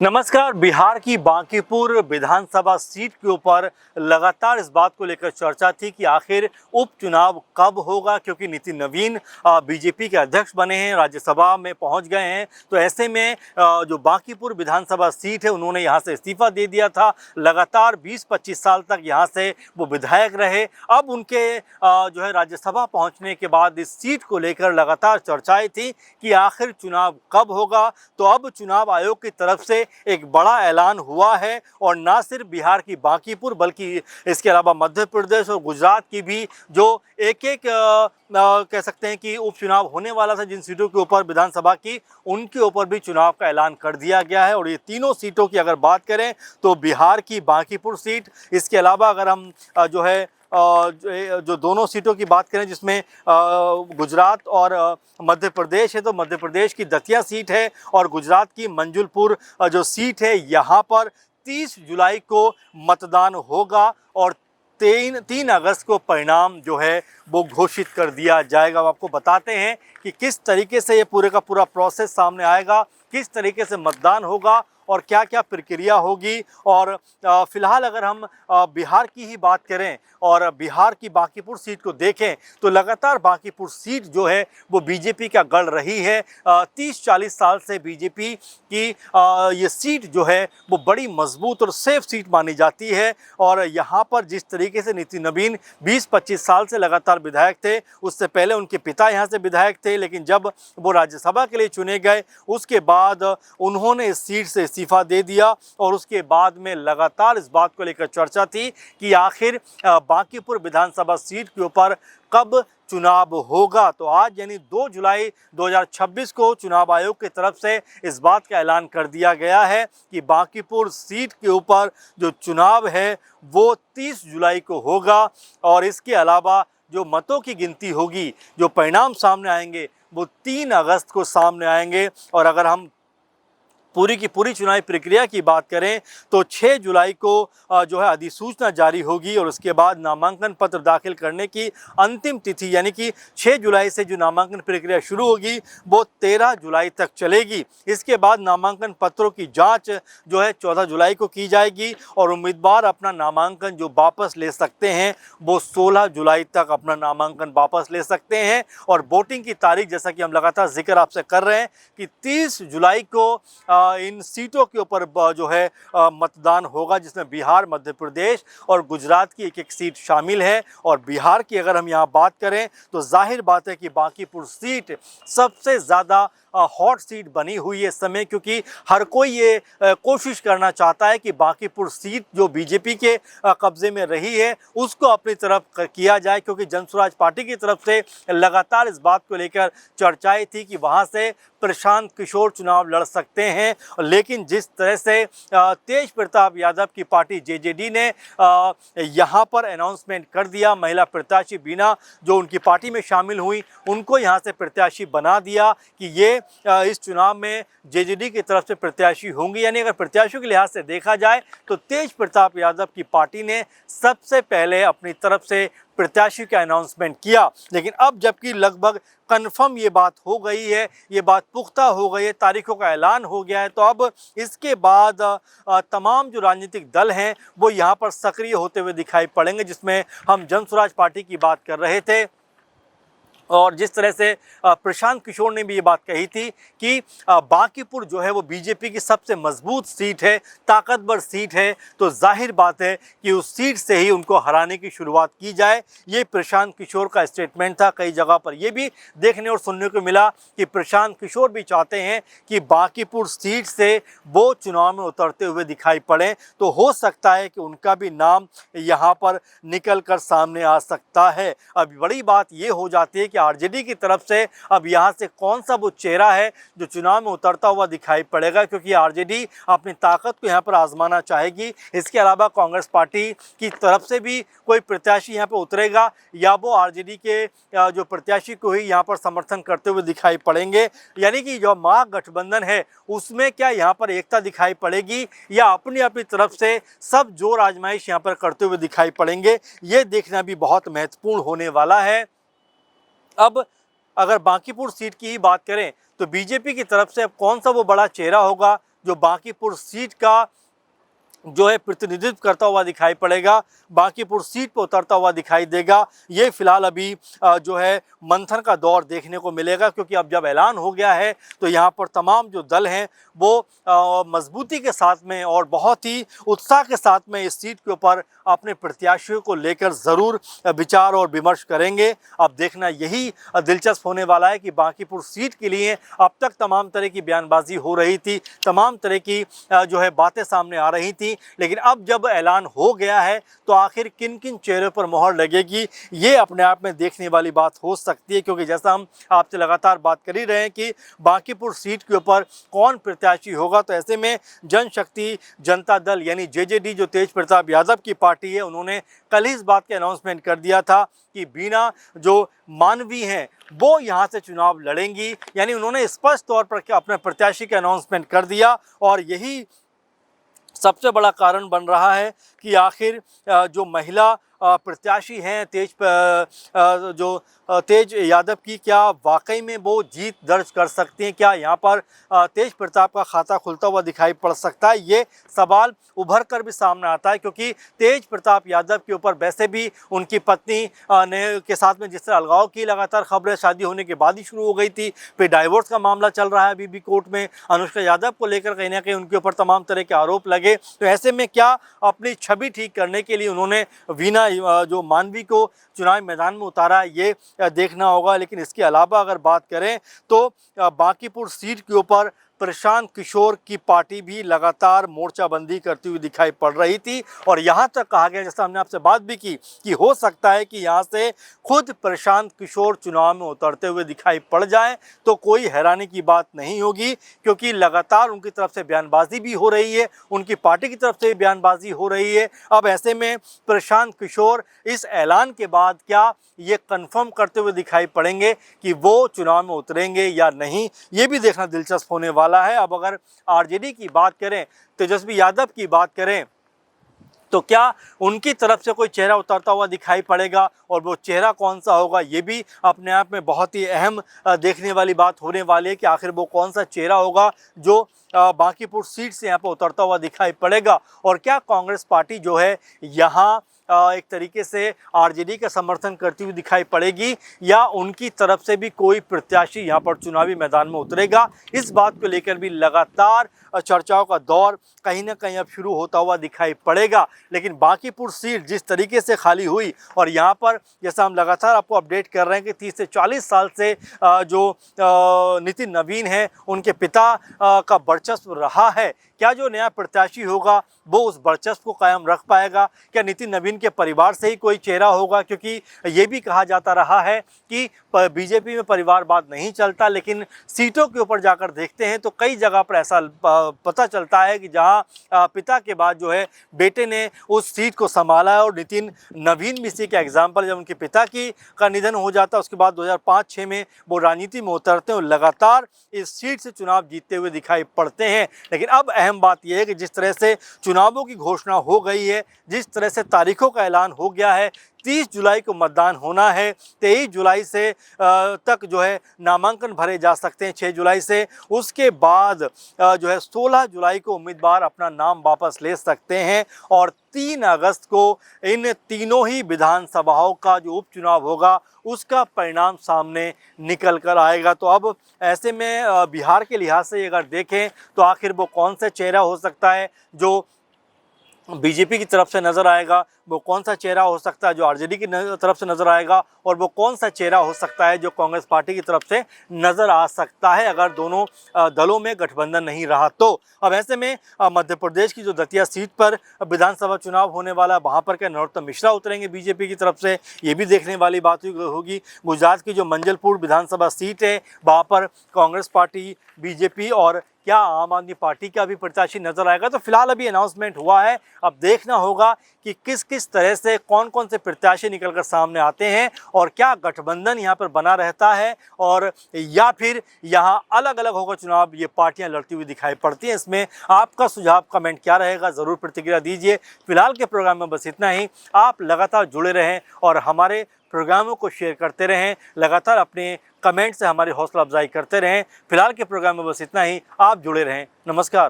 नमस्कार। बिहार की बांकीपुर विधानसभा सीट के ऊपर लगातार इस बात को लेकर चर्चा थी कि आखिर उपचुनाव कब होगा, क्योंकि नितिन नवीन बीजेपी के अध्यक्ष बने हैं, राज्यसभा में पहुंच गए हैं। तो ऐसे में जो बांकीपुर विधानसभा सीट है उन्होंने यहां से इस्तीफा दे दिया था। लगातार 20-25 साल तक यहां से वो विधायक रहे। अब उनके जो है राज्यसभा पहुँचने के बाद इस सीट को लेकर लगातार चर्चाएँ थी कि आखिर चुनाव कब होगा। तो अब चुनाव आयोग की तरफ से एक बड़ा ऐलान हुआ है, और ना सिर्फ बिहार की बांकीपुर बल्कि इसके अलावा मध्य प्रदेश और गुजरात की भी जो एक एक कह सकते हैं कि उपचुनाव होने वाला था जिन सीटों के ऊपर विधानसभा की, उनके ऊपर भी चुनाव का ऐलान कर दिया गया है। और ये तीनों सीटों की अगर बात करें तो बिहार की बांकीपुर सीट, इसके अलावा अगर हम जो है जो दोनों सीटों की बात करें जिसमें गुजरात और मध्य प्रदेश है, तो मध्य प्रदेश की दतिया सीट है, और गुजरात की मंजुलपुर जो सीट है यहाँ पर 30 जुलाई को मतदान होगा और 3 अगस्त को परिणाम जो है वो घोषित कर दिया जाएगा। अब आपको बताते हैं कि किस तरीके से ये पूरे का पूरा प्रोसेस सामने आएगा, किस तरीके से मतदान होगा और क्या क्या प्रक्रिया होगी। और फिलहाल अगर हम बिहार की ही बात करें और बिहार की बांकीपुर सीट को देखें तो लगातार बांकीपुर सीट जो है वो बीजेपी का गढ़ रही है। 30-40 साल से बीजेपी की ये सीट जो है वो बड़ी मजबूत और सेफ सीट मानी जाती है। और यहाँ पर जिस तरीके से नितिन नवीन 20-25 साल से लगातार विधायक थे, उससे पहले उनके पिता यहाँ से विधायक थे, लेकिन जब वो राज्यसभा के लिए चुने गए उसके बाद उन्होंने इस सीट से इस्तीफा दे दिया। और उसके बाद में लगातार इस बात को लेकर चर्चा थी कि आखिर बांकीपुर विधानसभा सीट के ऊपर कब चुनाव होगा। तो आज यानी 2 जुलाई 2026 को चुनाव आयोग की तरफ से इस बात का ऐलान कर दिया गया है कि बांकीपुर सीट के ऊपर जो चुनाव है वो 30 जुलाई को होगा। और इसके अलावा जो मतों की गिनती होगी, जो परिणाम सामने आएंगे वो 3 अगस्त को सामने आएंगे। और अगर हम पूरी की पूरी चुनावी प्रक्रिया की बात करें तो 6 जुलाई को जो है अधिसूचना जारी होगी, और उसके बाद नामांकन पत्र दाखिल करने की अंतिम तिथि यानी कि 6 जुलाई से जो नामांकन प्रक्रिया शुरू होगी वो 13 जुलाई तक चलेगी। इसके बाद नामांकन पत्रों की जांच जो है 14 जुलाई को की जाएगी, और उम्मीदवार अपना नामांकन जो वापस ले सकते हैं वो 16 जुलाई तक अपना नामांकन वापस ले सकते हैं। और वोटिंग की तारीख जैसा कि हम लगातार जिक्र आपसे कर रहे हैं कि 30 जुलाई को इन सीटों के ऊपर जो है मतदान होगा, जिसमें बिहार, मध्य प्रदेश और गुजरात की एक एक सीट शामिल है। और बिहार की अगर हम यहाँ बात करें तो जाहिर बात है कि बांकीपुर सीट सबसे ज़्यादा हॉट सीट बनी हुई है इस समय, क्योंकि हर कोई ये कोशिश करना चाहता है कि बांकीपुर सीट जो बीजेपी के कब्जे में रही है उसको अपनी तरफ किया जाए, क्योंकि जनसुराज पार्टी की तरफ से लगातार इस बात को लेकर चर्चाएं थी कि वहां से प्रशांत किशोर चुनाव लड़ सकते हैं। लेकिन जिस तरह से तेज प्रताप यादव की पार्टी जेजेडी ने यहाँ पर अनाउंसमेंट कर दिया, महिला प्रत्याशी बीना जो उनकी पार्टी में शामिल हुई उनको यहाँ से प्रत्याशी बना दिया कि ये इस चुनाव में जेजेडी की तरफ से प्रत्याशी होंगी। यानी अगर प्रत्याशियों के लिहाज से देखा जाए तो तेज प्रताप यादव की पार्टी ने सबसे पहले अपनी तरफ से प्रत्याशी का अनाउंसमेंट किया। लेकिन अब जबकि लगभग कन्फर्म ये बात हो गई है, ये बात पुख्ता हो गई है, तारीखों का ऐलान हो गया है, तो अब इसके बाद तमाम जो राजनीतिक दल हैं वो यहाँ पर सक्रिय होते हुए दिखाई पड़ेंगे, जिसमें हम जनसुराज पार्टी की बात कर रहे थे। और जिस तरह से प्रशांत किशोर ने भी ये बात कही थी कि बांकीपुर जो है वो बीजेपी की सबसे मजबूत सीट है, ताकतवर सीट है, तो जाहिर बात है कि उस सीट से ही उनको हराने की शुरुआत की जाए। ये प्रशांत किशोर का स्टेटमेंट था। कई जगह पर ये भी देखने और सुनने को मिला कि प्रशांत किशोर भी चाहते हैं कि बांकीपुर सीट से वो चुनाव में उतरते हुए दिखाई पड़े, तो हो सकता है कि उनका भी नाम यहाँ पर निकल कर सामने आ सकता है। अब बड़ी बात ये हो जाती है कि आरजेडी की तरफ से अब यहाँ से कौन सा वो चेहरा है जो चुनाव में उतरता हुआ दिखाई पड़ेगा, क्योंकि आरजेडी अपनी ताकत को यहाँ पर आजमाना चाहेगी। इसके अलावा कांग्रेस पार्टी की तरफ से भी कोई प्रत्याशी यहाँ पर उतरेगा, या वो आरजेडी के जो प्रत्याशी को ही यहाँ पर समर्थन करते हुए दिखाई पड़ेंगे। यानी कि जो महागठबंधन है उसमें क्या यहाँ पर एकता दिखाई पड़ेगी, या अपनी अपनी तरफ से सब जोर आजमाइश यहाँ पर करते हुए दिखाई पड़ेंगे, ये देखना भी बहुत महत्वपूर्ण होने वाला है। अब अगर बांकीपुर सीट की ही बात करें तो बीजेपी की तरफ से अब कौन सा वो बड़ा चेहरा होगा जो बांकीपुर सीट का जो है प्रतिनिधित्व करता हुआ दिखाई पड़ेगा, बांकीपुर सीट पर उतरता हुआ दिखाई देगा। ये फिलहाल अभी जो है मंथन का दौर देखने को मिलेगा, क्योंकि अब जब ऐलान हो गया है तो यहाँ पर तमाम जो दल हैं वो मजबूती के साथ में और बहुत ही उत्साह के साथ में इस सीट के ऊपर अपने प्रत्याशियों को लेकर ज़रूर विचार और विमर्श करेंगे। अब देखना यही दिलचस्प होने वाला है कि बांकीपुर सीट के लिए अब तक तमाम तरह की बयानबाजी हो रही थी, तमाम तरह की जो है बातें सामने आ रही थी, लेकिन अब जब ऐलान हो गया है तो आखिर किन किन चेहरों पर मोहर लगेगी, ये अपने आप में देखने वाली बात हो सकती है। क्योंकि जैसा हम आपसे लगातार बात कर ही रहे हैं कि बांकीपुर सीट के ऊपर कौन प्रत्याशी होगा, तो ऐसे में जनशक्ति जनता दल यानी जेजेडी जो तेज प्रताप यादव की पार्टी है, उन्होंने कल ही इस बात का अनाउंसमेंट कर दिया था कि बीना जो मानवी हैं वो यहाँ से चुनाव लड़ेंगी। यानी उन्होंने स्पष्ट तौर पर अपने प्रत्याशी का अनाउंसमेंट कर दिया, और यही सबसे बड़ा कारण बन रहा है कि आखिर जो महिला प्रत्याशी हैं तेज यादव की, क्या वाकई में वो जीत दर्ज कर सकती हैं, क्या यहाँ पर तेज प्रताप का खाता खुलता हुआ दिखाई पड़ सकता है। ये सवाल उभर कर भी सामने आता है, क्योंकि तेज प्रताप यादव के ऊपर वैसे भी उनकी पत्नी के साथ में जिस तरह अलगाव की लगातार खबरें शादी होने के बाद ही शुरू हो गई थी, फिर डाइवोर्स का मामला चल रहा है अभी भी कोर्ट में, अनुष्का यादव को लेकर कहीं ना कहीं उनके ऊपर तमाम तरह के आरोप लगे। तो ऐसे में क्या अपनी छवि ठीक करने के लिए उन्होंने वीना जो मानवी को चुनावी मैदान में उतारा, ये देखना होगा। लेकिन इसके अलावा अगर बात करें तो बांकीपुर सीट के ऊपर प्रशांत किशोर की पार्टी भी लगातार मोर्चाबंदी करती हुई दिखाई पड़ रही थी, और यहाँ तक कहा गया, जैसा हमने आपसे बात भी की, कि हो सकता है कि यहाँ से खुद प्रशांत किशोर चुनाव में उतरते हुए दिखाई पड़ जाए तो कोई हैरानी की बात नहीं होगी, क्योंकि लगातार उनकी तरफ से बयानबाजी भी हो रही है, उनकी पार्टी की तरफ से बयानबाजी हो रही है। अब ऐसे में प्रशांत किशोर इस ऐलान के बाद क्या ये कंफर्म करते हुए दिखाई पड़ेंगे कि वो चुनाव में उतरेंगे या नहीं, ये भी देखना दिलचस्प होने वाला है। अब अगर आरजेडी की बात करें, तेजस्वी यादव की बात करें, तो क्या उनकी तरफ से कोई चेहरा उतरता हुआ दिखाई पड़ेगा, और वो चेहरा कौन सा होगा, ये भी अपने आप में बहुत ही अहम देखने वाली बात होने वाली है कि आखिर वो कौन सा चेहरा होगा जो बांकीपुर सीट से यहाँ पर उतरता हुआ दिखाई पड़ेगा। और क्या कांग्रेस पार्टी जो है यहाँ एक तरीके से आरजेडी का समर्थन करती हुई दिखाई पड़ेगी, या उनकी तरफ से भी कोई प्रत्याशी यहाँ पर चुनावी मैदान में उतरेगा, इस बात को लेकर भी लगातार चर्चाओं का दौर कहीं ना कहीं अब शुरू होता हुआ दिखाई पड़ेगा। लेकिन बांकीपुर सीट जिस तरीके से खाली हुई, और यहाँ पर जैसा हम लगातार आपको अपडेट कर रहे हैं कि 30 से 40 साल से जो नितिन नवीन हैं उनके पिता का वर्चस्व रहा है, क्या जो नया प्रत्याशी होगा वो उस वर्चस्व को कायम रख पाएगा, क्या नितिन नवीन के परिवार से ही कोई चेहरा होगा, क्योंकि ये भी कहा जाता रहा है कि बीजेपी में परिवारवाद नहीं चलता, लेकिन सीटों के ऊपर जाकर देखते हैं तो कई जगह पर ऐसा पता चलता है कि जहां पिता के बाद जो है बेटे ने उस सीट को संभाला है, और नितिन नवीन भी इसी का एग्जाम्पल, जब उनके पिता का निधन हो जाता है उसके बाद 2005-06 में वो राजनीति में उतरते हैं और लगातार इस सीट से चुनाव जीतते हुए दिखाई पड़ते हैं। लेकिन अब अहम बात यह है कि जिस तरह से चुनावों की घोषणा हो गई है, जिस तरह से तारीखों का ऐलान हो गया है, 30 जुलाई को मतदान होना है, 23 जुलाई से तक जो है नामांकन भरे जा सकते हैं, 6 जुलाई से, उसके बाद जो है 16 जुलाई को उम्मीदवार अपना नाम वापस ले सकते हैं, और 3 अगस्त को इन तीनों ही विधानसभाओं का जो उपचुनाव होगा उसका परिणाम सामने निकल कर आएगा। तो अब ऐसे में बिहार के लिहाज से अगर देखें तो आखिर वो कौन सा चेहरा हो सकता है जो बीजेपी की तरफ से नज़र आएगा, वो कौन सा चेहरा हो सकता है जो आरजेडी की तरफ से नज़र आएगा, और वो कौन सा चेहरा हो सकता है जो कांग्रेस पार्टी की तरफ से नज़र आ सकता है अगर दोनों दलों में गठबंधन नहीं रहा तो। अब ऐसे में मध्य प्रदेश की जो दतिया सीट पर विधानसभा चुनाव होने वाला है, वहाँ पर क्या नरोत्तम मिश्रा उतरेंगे बीजेपी की तरफ से, ये भी देखने वाली बात होगी। गुजरात की जो मंजलपुर विधानसभा सीट है, वहाँ पर कांग्रेस पार्टी, बीजेपी और क्या आम आदमी पार्टी का भी प्रत्याशी नजर आएगा। तो फिलहाल अभी अनाउंसमेंट हुआ है, अब देखना होगा कि किस किस तरह से कौन कौन से प्रत्याशी निकलकर सामने आते हैं, और क्या गठबंधन यहाँ पर बना रहता है, और या फिर यहाँ अलग अलग होकर चुनाव ये पार्टियां लड़ती हुई दिखाई पड़ती हैं। इसमें आपका सुझाव कमेंट क्या रहेगा, ज़रूर प्रतिक्रिया दीजिए। फिलहाल के प्रोग्राम में बस इतना ही। आप लगातार जुड़े रहें और हमारे प्रोग्रामों को शेयर करते रहें, लगातार अपने कमेंट से हमारी हौसला अफजाई करते रहें। फिलहाल के प्रोग्राम में बस इतना ही। आप जुड़े रहें। नमस्कार।